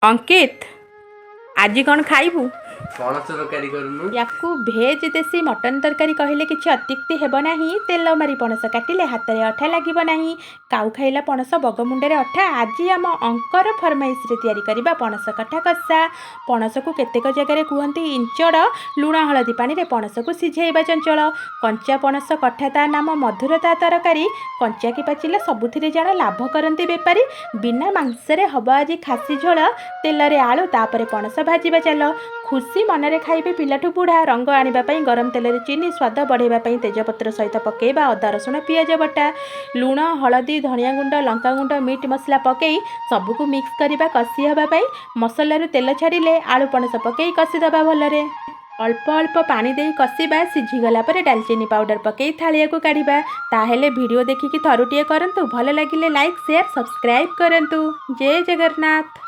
अंकित आज कौन खाइबू पणस तरकारी करूनु याकू भेज देसी मटन तरकारी कहले किछि अत्युक्ति हेब नाही। तेल मारी पणस काटिले हाथ में अठा लागिब नाही। काउ खाइला पणस बगमुंडे अठा। आज आम अंकर फरमाइश रे तैयारी करिबा पणस कठा कषा। पणस को केतेक जगह कहते इंचड़ लुण हलदी पानी रे पणस को सिझेबा चंचल। कंचा पणस कठा ता नाम मधुरता तरकारी। कंचा कि पाचिला सबुथिरे जान लाभ करती बेपारी। बिना मांसरे हब आज खासी झोल तेल रे आलू तापरे पणस भाजिबा चल। खुशी मनरे खाइबे पिलाठू बुढ़ा। रंग आने गरम तेल रे चीनी स्वाद बढ़ाई तेजपत्र सहित पकेबा अदा रसुण पियाज बटा लुण हलदी धनिया गुंड लंका गुंड मीट मसला पकई सबको मिक्स करवा कषि हाँपाई। मसलू तेल छाड़िले आलू पणस पकई कषिदबा भलरे। अल्प अल्प पानी दे कषिबा। सिझीगला पर डालचीनी पाउडर पकई थालिया को काढ़िबा। ताहेले वीडियो देखिकी थरुटिए करंतु। भल लागिले लाइक शेयर सब्सक्राइब करंतु। जय जगन्नाथ।